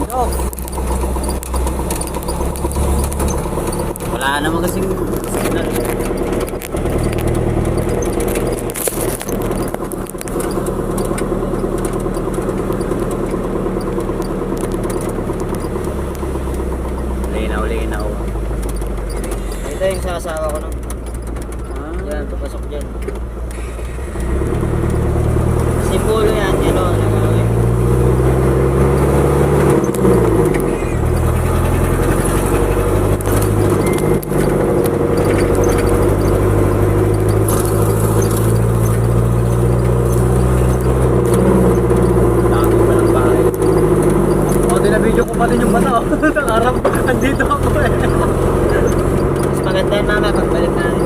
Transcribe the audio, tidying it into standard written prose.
Dok. Wala naman kasing signal. Linaw. Ito yung sasawa ko, no? Yan, papasok dyan. Simbolo yan, yun o. Dami pa ng bahay. O, dinabidyo ko pa din yung bata. Ang arap, andito ako eh. Mas maganda na pagbalik natin.